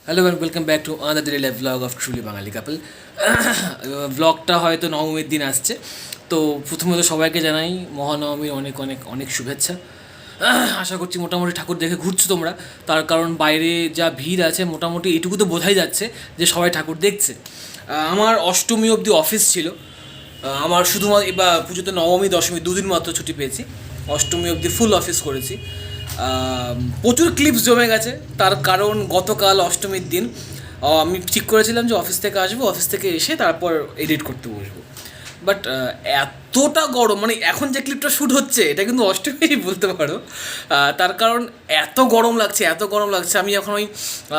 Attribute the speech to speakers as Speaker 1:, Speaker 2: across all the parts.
Speaker 1: Hello and welcome back to another daily life blog of truly Bangali couple. ব্লগটা হয়তো নবমীর দিন আসছে, তো প্রথমত সবাইকে জানাই মহানবমীর অনেক অনেক অনেক শুভেচ্ছা। আশা করছি মোটামুটি ঠাকুর দেখে ঘুরছো তোমরা, তার কারণ বাইরে যা ভিড় আছে মোটামুটি এটুকু তো বোঝাই যাচ্ছে যে সবাই ঠাকুর দেখছে। আমার অষ্টমী অবধি অফিস ছিল, আমার শুধুমাত্র বা পুজোতে নবমী দশমী দুদিন মাত্র ছুটি পেয়েছি। অষ্টমী অবধি ফুল অফিস করেছি। প্রচুর ক্লিপস জমে গেছে, তার কারণ গতকাল অষ্টমীর দিন আমি ঠিক করেছিলাম যে অফিস থেকে আসবো, অফিস থেকে এসে তারপর এডিট করতে বসবো। বাট এতটা গরম, মানে এখন যে ক্লিপটা শ্যুট হচ্ছে এটা কিন্তু অষ্টমী বলতে পারো। তার কারণ এত গরম লাগছে, এত গরম লাগছে, আমি এখন ওই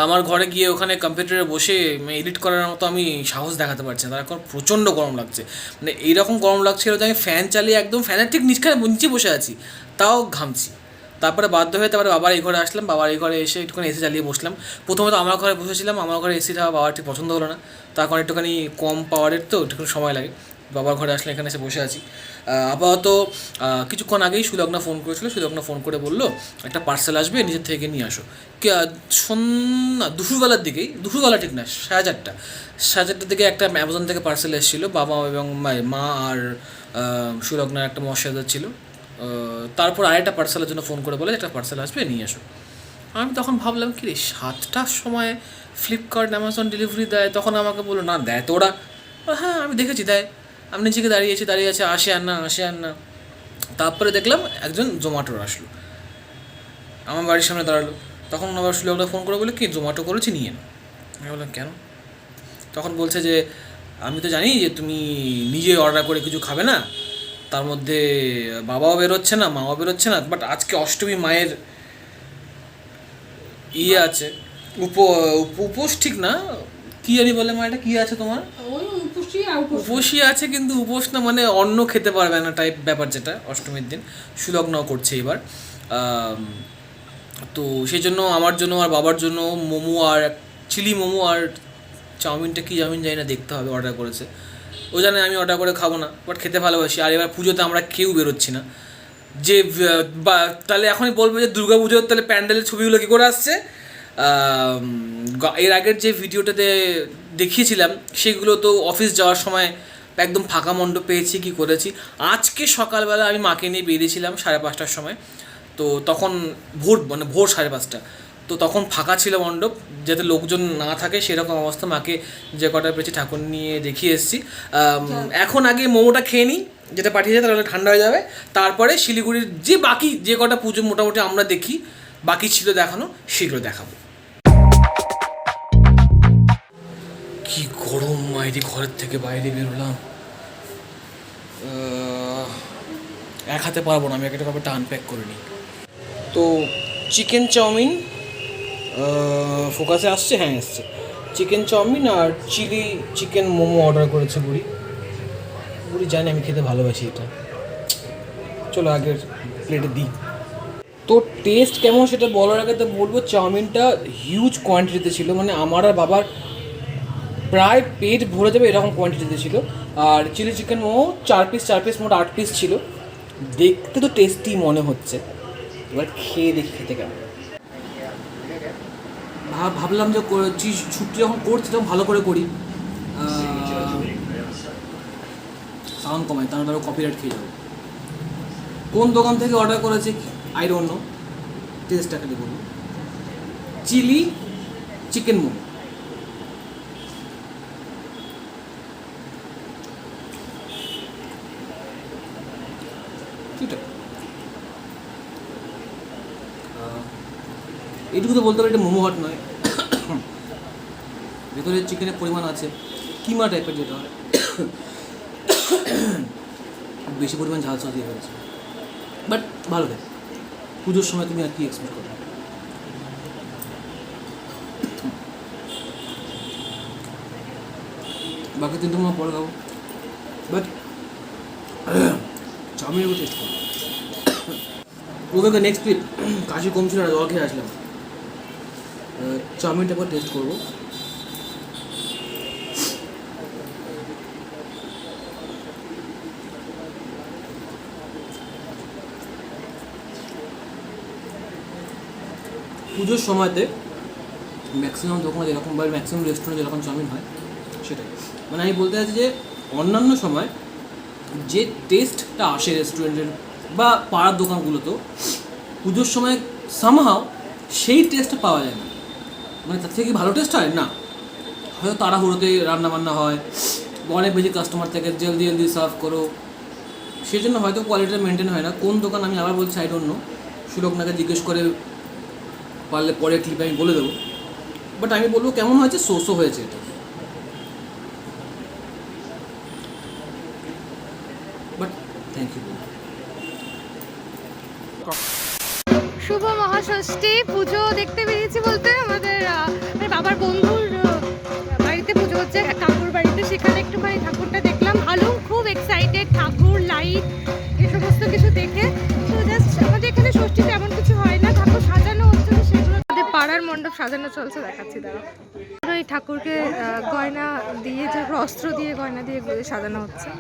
Speaker 1: আমার ঘরে গিয়ে ওখানে কম্পিউটারে বসে এডিট করার মতো আমি সাহস দেখাতে পারছি না, তার কারণ প্রচণ্ড গরম লাগছে। মানে এইরকম গরম লাগছিল যে আমি ফ্যান চালিয়ে একদম ফ্যানের ঠিক নিচে বসে আছি, তাও ঘামছি। তারপরে বাধ্য হয়ে তারপরে বাবার এই ঘরে আসলাম, বাবার এই ঘরে এসে একটুখানি এসি চালিয়ে বসলাম। প্রথমে তো আমার ঘরে বসেছিলাম, আমার ঘরে এসিটা বাবার ঠিক পছন্দ হলো না, তার কারণ একটুখানি কম পাওয়ারের, তো একটুখানি সময় লাগে। বাবার ঘরে আসলে এখানে এসে বসে আছি। আপাতত কিছুক্ষণ আগেই সুলগ্না ফোন করেছিল, সুলগ্না ফোন করে বললো একটা পার্সেল আসবে, নিজের থেকে নিয়ে আসো। না, দুপুরবেলার দিকেই, দুপুরবেলা ঠিক না, 4:30, 4:30 দিকে একটা অ্যামাজন থেকে পার্সেল এসেছিলো, বাবা এবং মা আর সুলগ্নার একটা মশাদার ছিল। তারপর আরেকটা পার্সেলের জন্য ফোন করে বলে একটা পার্সেল আসবে, নিয়ে এসো। আমি তখন ভাবলাম কি রে, 7টার সময় ফ্লিপকার্ট অ্যামাজন ডেলিভারি দেয়, তখন আমাকে বললো না দেয় তো ওরা। হ্যাঁ আমি দেখেছি দেয়, আমি নিজেকে দাঁড়িয়ে আছে, আসে আর না। তারপরে দেখলাম একজন জোম্যাটোর আসলো, আমার বাড়ির সামনে দাঁড়ালো। তখন আবার লোকটা ফোন করে বলে কি জোম্যাটো করেছি, নিয়ে না। আমি বললাম কেন? তখন বলছে যে আমি তো জানি যে তুমি নিজে অর্ডার করে কিছু খাবে না, তার মধ্যে বাবাও বেরোচ্ছে না, মাও বেরোচ্ছে না, বাট আজকে অষ্টমী মায়ের আছে, উপোস ঠিক না, কি জানি বলে মা, এটা কি আছে তোমার? উপোসই আছে, কিন্তু উপোস না মানে অন্ন খেতে পারবে না টাইপ ব্যাপার, যেটা অষ্টমীর দিন সুলগ্নও করছে এবার। তো সেই জন্য আমার জন্য আর বাবার জন্য মোমো আর চিলি মোমো আর চাউমিনটা কি চাউমিন জানি না, দেখতে হবে, অর্ডার করেছে। ও জানে আমি অর্ডার করে খাবো না, বাট খেতে ভালোবাসি। আর এবার পুজোতে আমরা কেউ বেরোচ্ছি না, যে বা তাহলে এখনই বলবো যে দুর্গা পুজোর তাহলে প্যান্ডেলের ছবিগুলো কী করে আসছে। এর আগের যে ভিডিওটাতে দেখিয়েছিলাম সেগুলো তো অফিস যাওয়ার সময় একদম ফাঁকা মণ্ডপ পেয়েছি, কি করেছি। আজকে সকালবেলা আমি মাকে নিয়ে বেরিয়েছিলাম 5:30টার সময়, তো তখন ভোর 5:30, তো তখন ফাঁকা ছিল মণ্ডপ, যাতে লোকজন না থাকে সেরকম অবস্থা। মাকে যে কটা পেয়েছি ঠাকুর নিয়ে দেখিয়ে এসেছি। এখন আগে মোমোটা খেয়ে নিই, যেটা পাঠিয়েছে তাহলে ঠান্ডা হয়ে যাবে। তারপরে শিলিগুড়ির যে বাকি যে কটা পুজো মোটামুটি আমরা দেখি, বাকি ছিল দেখানো, সেগুলো দেখাবো। কি গরম মাইরি, ঘরের থেকে বাইরে বেরোলাম, এক হাতে পারবো না, আমি একটা ব্যাপারটা আনপ্যাক করে নিই। তো চিকেন চাউমিন ফোকাসে আসছে, হ্যাঁ এসছে। চিকেন চাউমিন আর চিলি চিকেন মোমো অর্ডার করেছে বুড়ি। জানি আমি খেতে ভালোবাসি এটা। চলো আগের প্লেটে দিই। তো টেস্ট কেমন সেটা বলার আগে তো বলবো, চাউমিনটা হিউজ কোয়ান্টিটিতে ছিল, মানে আমার আর বাবার প্রায় পেট ভরে যাবে এরকম কোয়ান্টিটিতে ছিল। আর চিলি চিকেন মোমো 4 পিস মোট 8 পিস ছিল। দেখতে তো টেস্টি মনে হচ্ছে, এবার খেয়ে দেখি খেতে কেমন। ভাবলাম যে ছুটি যখন করছি তখন ভালো করে করি, সাউন্ড কমাই, তার আরও কপিরাইট খেয়ে যাবো। কোন দোকান থেকে অর্ডার করেছে আই ডোন্ট নো, টেস্টটা খালি বলবো। চিলি চিকেন মোমো, ঠিক আছে। এইটুকু তো বলতে পারি এটা মোমো হাট নয়, ভেতরে চিকেনের পরিমাণ আছে কিমা টাইপের, যেটা হয় বেশি পরিমাণ ঝাল দিয়ে হয়েছে, বাট ভালো দেয়। পুজোর সময় তুমি আর কি এক্সপেক্ট করো। বাকি তিনটে মোমো পরে খাবো, বাট চাউমিনের টেস্ট করো। ওকে নেক্সট ক্লিপ, কাশি কমছিল না, জল খেয়ে আসলাম। চাউমিনটা একবার টেস্ট করবো। পুজোর সময়তে ম্যাক্সিমাম দোকানে যেরকম বা ম্যাক্সিমাম রেস্টুরেন্টে যেরকম চাউমিন হয় সেটাই। মানে আমি বলতে চাইছি যে অন্যান্য সময় যে টেস্টটা আসে রেস্টুরেন্টের বা পাড়ার দোকানগুলোতেও পুজোর সময় সামহাও সেই টেস্টটা পাওয়া যায় না। মানে তার থেকে কি ভালো টেস্ট হয় না, হয়তো তাড়াহুড়োতে রান্নাবান্না হয়, অনেক বেশি কাস্টমার থেকে জলদি জলদি সার্ভ করো, সেই জন্য হয়তো কোয়ালিটিটা মেনটেন হয় না। কোন দোকান আমি আবার বলছি আই ডোন্ট নো, সুলোকনাকে জিজ্ঞেস করে পারলে পরে ক্লিপে আমি বলে দেবো। বাট আমি বলবো কেমন হয়েছে, সোসো হয়েছে এটা। But thank you.
Speaker 2: শুভ মহাষষ্ঠী পুজো দেখতে বেরিয়েছি বলতে আমাদের বাবার বন্ধুর বাড়িতে পুজো হচ্ছে, ঠাকুর বাড়িতে। সেখানে একটুখানি ঠাকুরটা দেখলাম, ভালো, খুব এক্সাইটেড, ঠাকুর লাইট এ সমস্ত কিছু দেখে। তো জাস্ট আমাদের এখানে ষষ্ঠী তেমন কিছু হয় না, ঠাকুর সাজানো হচ্ছে, সেগুলো আমাদের পাড়ার মণ্ডপ সাজানো চলছে, দেখাচ্ছি দাঁড়া। এই ঠাকুরকে গয়না দিয়ে, যে অস্ত্র দিয়ে গয়না দিয়ে সাজানো হচ্ছে।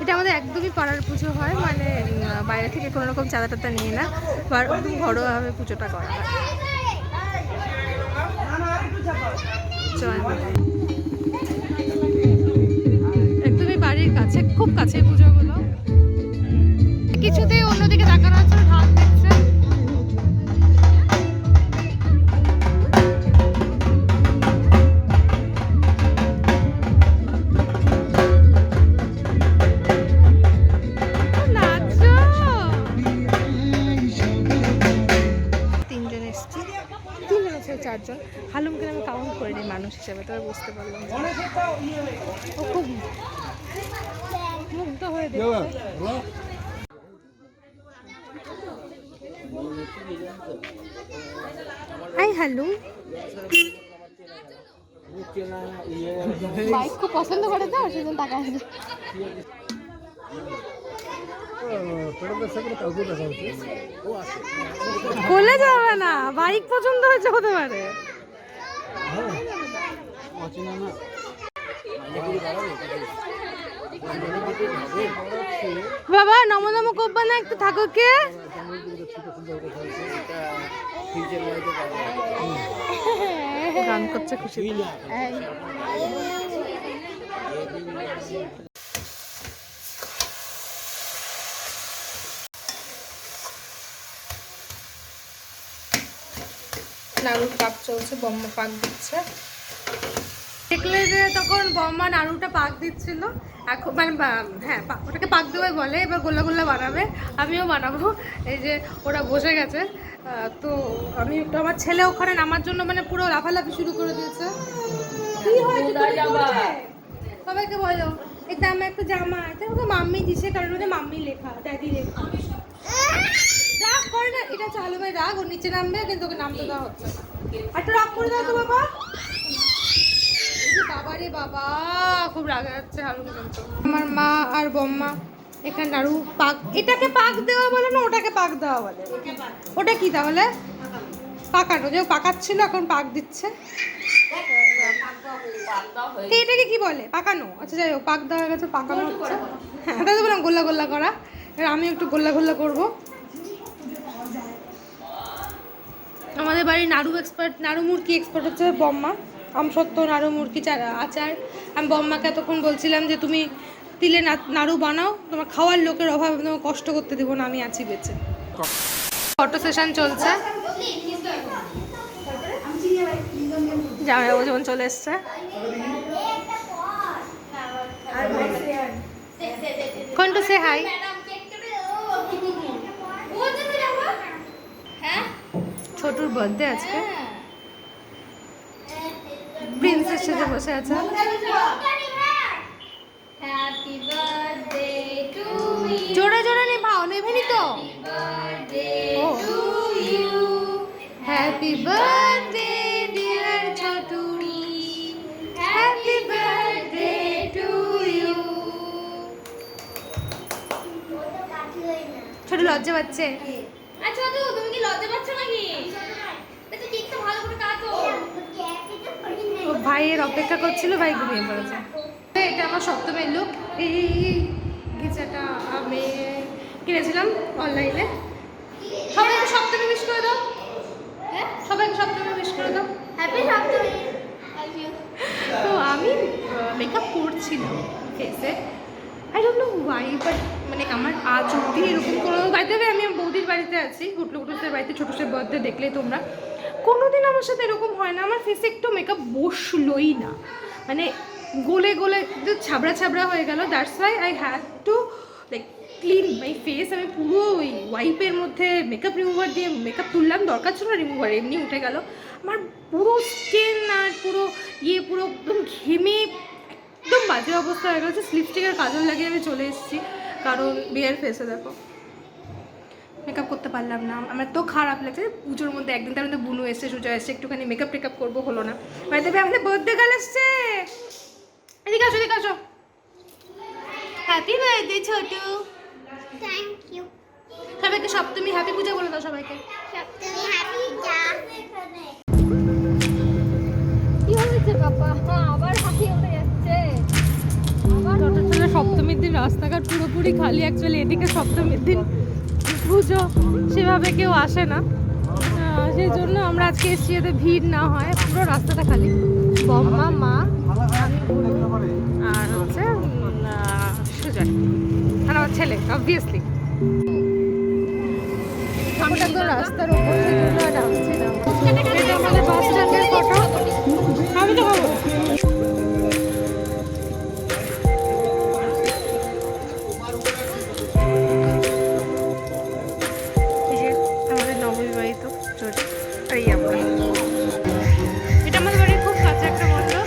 Speaker 2: এটা আমাদের একদমই পাড়ার পুজো হয়, মানে বাইরে থেকে কোনো রকম চাঁদা টাদা নিয়ে না, একদম ঘরোয়াভাবে পুজোটা করা হয়। একদমই বাড়ির কাছে, খুব কাছে পুজোগুলো। কিছুতেই অন্যদিকে তাকানো হচ্ছে, ঢাক দিচ্ছে। চারজন, হালুমকে আমি কাউন্ট করিনি মানুষ হিসেবে, তবে বুঝতে পারলাম ও খুব মুগ্ধ হয়ে দেখছে। হাই হ্যালো, বাইক খুব পছন্দ করে তো, সেজন্য টাকা আসবে। বলে যাবে না, বাইক পছন্দ হয়েছে, হতে পারে। বাবা নমো নমো করবা না একটু ঠাকুরকে? গান করছে খুশি। নাড়ুর পাক চলছে, বম্মা পাক দিচ্ছে। দেখলে যে তখন বম্মা নাড়ুটা পাক দিচ্ছিল, এখন মানে হ্যাঁ ওটাকে পাক দেওয়াই বলে। এবার গোল্লা গোল্লা বানাবে, আমিও বানাবো। এই যে ওরা বসে গেছে, তো আমি একটু, আমার ছেলে ওখানে নামার জন্য মানে পুরো লাফালাফি শুরু করে দিয়েছে। কি হয়েছে সবাইকে বলো, এই দামে একটা জামা, এটা ওকে মাম্মি দিছে, কারণ ওটা মাম্মি লেখা, ড্যাডি লেখা। রাগ করে না, এটা চালু ভাই রাগ, ওর নিচে নামবে, কিন্তু ওকে নামতে দেওয়া হচ্ছে। একটা রাগ করে দাও তো বাবা। বাবা রে বাবা, খুব রাগ যাচ্ছে হারুন। কিন্তু আমার মা আর বম্মা এখানে নাড়ু পাক, এটাকে পাক দেওয়া বলে না, ওটাকে পাক দেওয়া বলে। ওটা কি তাহলে? পাকানো, যে পাকাচ্ছিল এখন পাক দিচ্ছে। এটাকে কি বলে? পাকানো। আচ্ছা যাই হোক, পাক দেওয়া গেছে, পাকানো হচ্ছে। হ্যাঁ তাই তো বললাম গোল্লা গোল্লা করা। এবার আমি একটু গোল্লা গোল্লা করবো। আমাদের বাড়ির নাড়ু এক্সপার্ট, নাড়ু মুরকি এক্সপার্ট হচ্ছে বম্মা। আমসত্ত্ব, নাড়ু মুরকি, আচার। আমি বম্মাকে এতক্ষণ বলছিলাম যে তুমি তিলে নাড়ু বানাও, তোমার খাওয়ার লোকের অভাব, তোমার কষ্ট করতে দেবো না, আমি আছি বেঁচে। ফটো সেশন চলছে, জামাইবাবু যেমন চলে এসছে। কোন টু সে হাই। ছোটুর বার্থডে আজকে, প্রিন্সেস সাথে বসে আছে। জোরে জোরে নেভাও, নেভেনি তো। Happy birthday dear Chhotu, happy birthday to you. ছোট লজ্জা পাচ্ছে। আচ্ছা তো তুমি কি লজ্জা পাচ্ছ নাকি? এটা কেকটা ভালো করে কাটো। ও ভাইয়ের অপেক্ষা করছিল, ভাই ঘুমিয়ে পড়েছে। এটা আমার সপ্তমের লুক। এই গিজাটা আমি কিনেছিলাম অনলাইনে। সবাই একটু সপ্তমী উইশ করে দাও। সবাইকে সপ্তমী উইশ করে দাও।
Speaker 3: হ্যাপি সপ্তমী।
Speaker 2: তো আমি মেকআপ করছিলাম ফেসে, I don't know Y, but মানে আমার আজ অব্দি এরকম কোনো, বাইতে আমি বৌদির বাড়িতে আছি, গুটলু গুটুসের বাড়িতে, ছোটুসের বার্থডে দেখলেই তোমরা, কোনোদিন আমার সাথে এরকম হয় না, আমার ফেসে একটু মেকআপ বসলোই না, মানে গলে গলে ছাবড়া ছাবড়া হয়ে গেল। That's why I had to like clean my face. আমি পুরো ওই ওয়াইপের মধ্যে মেকআপ রিমুভার দিয়ে মেকআপ তুললাম, দরকার ছিল না রিমুভার, এমনি উঠে গেল। আমার পুরো স্কিন আর পুরো পুরো একদম ঘেমে একদম বাজে অবস্থা হয়ে গেছে। লিপস্টিক আর কাজল লাগিয়ে আমি চলে এসেছি, কারণ বিয়ের ফেসে দেখো মেকআপ করতে পারলাম না। আমার তো খারাপ লাগছে। পুজোর মধ্যে একদিন তার মধ্যে বুনু এসছে, সুজা এসছে, একটুখানি মেকআপ টেকআপ করবো, হলো না। বাড়িতে আমাদের বার্থডে গার্ল এসছে, এদিকে আসো, এদিকে আসো। Happy birthday Chhotu.
Speaker 3: Thank you.
Speaker 2: সবাইকে সপ্তমী হ্যাপি পূজা বলে দাও সবাইকে।
Speaker 3: সপ্তমী হ্যাপি পূজা।
Speaker 4: কি হয়েছে বাবা? আবার হাসি উঠে যাচ্ছে।
Speaker 2: আসলে সপ্তমীর দিন রাস্তাঘাট পুরোপুরি খালি। অ্যাকচুয়ালি এদিকে সপ্তমীর দিন পুজো সেভাবে কেউ আসে না, সেই জন্য আমরা আজকে এসেছি যাতে ভিড় না হয়। পুরো রাস্তাটা খালি, বম্মা, মা, আমি, আর হচ্ছে সুজয় আর আমার ছেলে, অবভিয়াসলি। আমরা একদম রাস্তার ওপর, সেই জন্য আর আসছি না। এটা আমাদের বাস স্ট্যান্ডের ফটো, আমি তো খাবো। আমাদের নববিবাহিত জোড়ি, আর এই আমরা। এটা আমাদের বাড়ির খুব কাছে একটা মন্ডপ,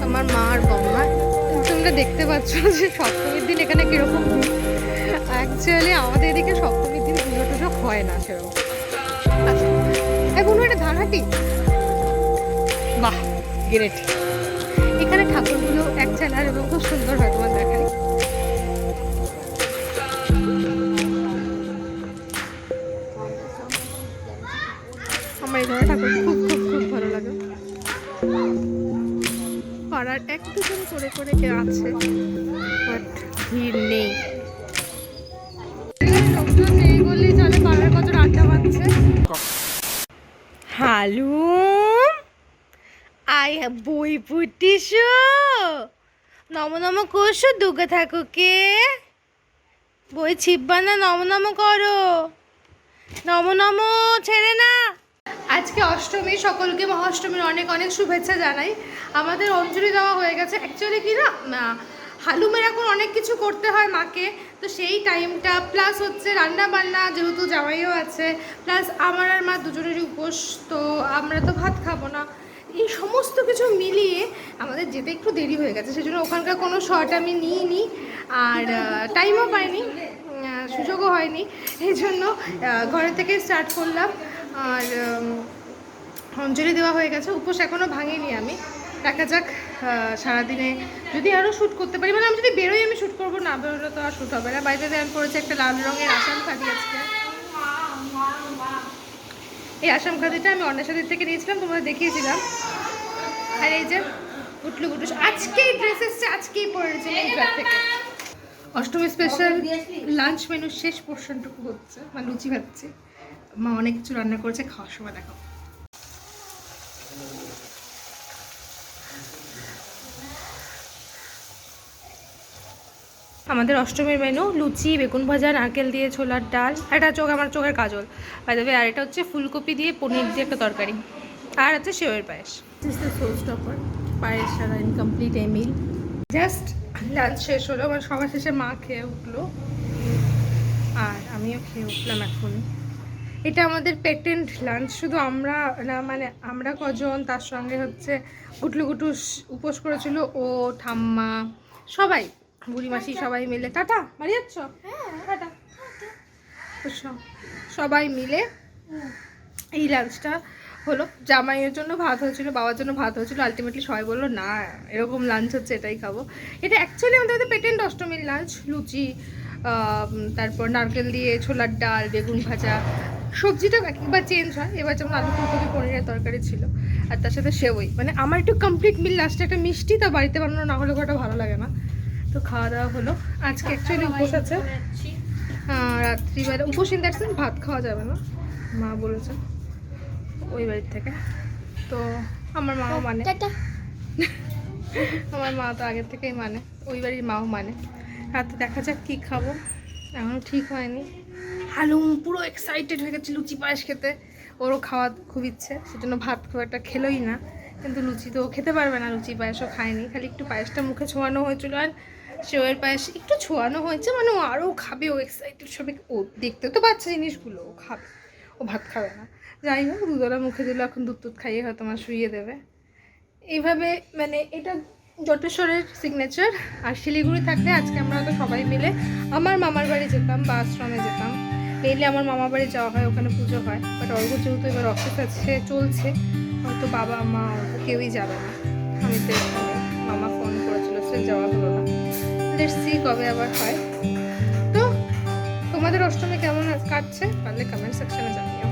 Speaker 2: আমার মা আর বম্মা। তোমরা দেখতে পাচ্ছ যে সপ্তমীর দিন এখানে কিরকম। অ্যাকচুয়ালি আমাদের এদিকে সপ্তমীর দিন পুজো টুজো হয় না সেরকম। এখন এটা ধানহাটি, বাহ গ্রেট। এখানে ঠাকুরগুলো এক চালার এবং খুব সুন্দর হয়, তোমার দেখাই। আমার এই ধরনের ঠাকুর খুব খুব খুব ভালো লাগে। পাড়ার এক দুজন করে করে কে আছে, বাট ভিড় নেই। লোকজন নেই বললেই চলে, পাড়ার কত আড্ডা মারছে। হালুম আই বই পুটিস নম নম কোষ দুগে থাকো কে বই ছিপবা না, নম নম করো, নম নম ছেড়ে না। আজকে অষ্টমী, সকলকে মহাষ্টমীর অনেক অনেক শুভেচ্ছা জানাই। আমাদের অঞ্জলি দেওয়া হয়ে গেছে। অ্যাকচুয়ালি কি না, হালুমের এখন অনেক কিছু করতে হয় মাকে, তো সেই টাইমটা প্লাস হচ্ছে রান্না বান্না, যেহেতু জামাইও আছে, প্লাস আমার আর মা দুজনেরই উপোস, তো আমরা তো ভাত খাবো না। এই সমস্ত কিছু মিলিয়ে আমাদের যেতে একটু দেরি হয়ে গেছে, সেজন্য ওখানকার কোনো শর্ট আমি নিইনি, আর টাইমও পাইনি, সুযোগও হয়নি। এই জন্য ঘরে থেকে স্টার্ট করলাম। আর অঞ্জলি দেওয়া হয়ে গেছে, উপোস এখনও ভাঙিনি আমি। দেখা যাক সারাদিনে যদি আরও শ্যুট করতে পারি, মানে আমি যদি বেরোই আমি শ্যুট করবো, না বেরোলে তো আর শ্যুট হবে না। বাইরে আমি পড়েছি একটা লাল রঙের আসাম খাদি আজকে। এই আসাম খাদিটা আমি অন্বেষাদির থেকে নিয়েছিলাম, তোমরা দেখিয়েছিলাম। আর এই যে গুটলু গুটুস আজকেই ড্রেস এসছে, আজকেই পরেছে গুজরাট থেকে। অষ্টমী স্পেশাল লাঞ্চ মেনুর শেষ পোর্শনটুকু হচ্ছে, মানে লুচি ভাজছে। মা অনেক কিছু রান্না করেছে, খাওয়ার সময় দেখো। আমাদের অষ্টমীর মেনু লুচি, বেগুন ভাজা, নারকেল দিয়ে ছোলার ডাল, এটা আমার চোখের কাজল বাই দ্য ওয়ে, আর এটা হচ্ছে ফুলকপি দিয়ে পনির দিয়ে একটা তরকারি, আর হচ্ছে সেওয়ের পায়েস। দিস দ্য শো স্টপার, পায়েস ছাড়া ইনকমপ্লিট এ মিল। জাস্ট লাঞ্চ শেষ হলো, মানে সবার শেষে মা খেয়ে উঠলো আর আমিও খেয়ে উঠলাম এখনই। এটা আমাদের পেটেন্ট লাঞ্চ, শুধু আমরা না, মানে আমরা কজন, তার সঙ্গে হচ্ছে গুটলু গুটুস উপোস করেছিল, ও ঠাম্মা সবাই, বুড়ি মাসি সবাই মিলে। টাটা, বাড়ি যাচ্ছ? টাটা। সবাই মিলে এই লাঞ্চটা হলো। জামাইয়ের জন্য ভাত হয়েছিল, বাবার জন্য ভাত হয়েছিল। আলটিমেটলি সবাই বললো না, এরকম লাঞ্চ হচ্ছে, এটাই খাবো। এটা অ্যাকচুয়ালি আমাদের পেটেন্ট অষ্টমীর লাঞ্চ। লুচি, তারপর নারকেল দিয়ে ছোলার ডাল, বেগুন ভাজা, সবজিটা একবার চেঞ্জ হয়। এবার যেমন আলু ফুলকপি পনিরের তরকারি ছিল, আর তার সাথে সেওই। মানে আমার একটু কমপ্লিট মিল। লাস্টে একটা মিষ্টি, তা বাড়িতে বানানো না হলে ওটা ভালো লাগে না। তো খাওয়া দাওয়া হলো। আজকে অ্যাকচুয়ালি উপোস আছে, হ্যাঁ রাত্রিবেলা উপোস ইন দ্যাট সেন্স ভাত খাওয়া যাবে না মা বলেছে ওই বাড়ির থেকে। তো আমার মাও মানে,
Speaker 3: টাটা।
Speaker 2: আমার মা তো আগের থেকেই মানে, ওই বাড়ির মাও মানে। রাতে দেখা যাক কী খাবো, এখনও ঠিক হয়নি। হালুম পুরো এক্সাইটেড হয়ে গেছে লুচি পায়েস খেতে, ওরও খাওয়া খুব ইচ্ছে, সেজন্য ভাত খুব একটা খেলোই না। কিন্তু লুচি তো ও খেতে পারবে না, লুচি পায়েসও খায়নি, খালি একটু পায়েসটা মুখে ছোঁয়ানো হয়েছিল। আর সেওয়ের পায়েস একটু ছোঁয়ানো হয়েছে, মানে ও আরও খাবে, ও এক্সাইটেড সবাই। ও দেখতে তো বাচ্চা জিনিসগুলো ও খাবে, ও ভাত খাবে না। যাই হোক দুধওয়ালা মুখে দিল, এখন দুধ টুধ খাইয়ে হয়তো আমার শুইয়ে দেবে। এইভাবে মানে এটা জটেশ্বরের সিগনেচার। আর শিলিগুড়ি থাকলে আজকে আমরা হয়তো সবাই মিলে আমার মামার বাড়ি যেতাম বা আশ্রমে যেতাম। ডেইলি আমার মামার বাড়ি যাওয়া হয়, ওখানে পুজো হয়। বাট অল্প যেহেতু এবার অফিস আছে চলছে, হয়তো বাবা মা কেউই যাবে না। আমি তো এখানে, মামা ফোন করেছিল, সে যাওয়া হলো না। লেটস সি কবে আবার হয়। তো তোমাদের অষ্টমী কেমন কাটছে পারলে কমেন্ট সেকশনে জানিও।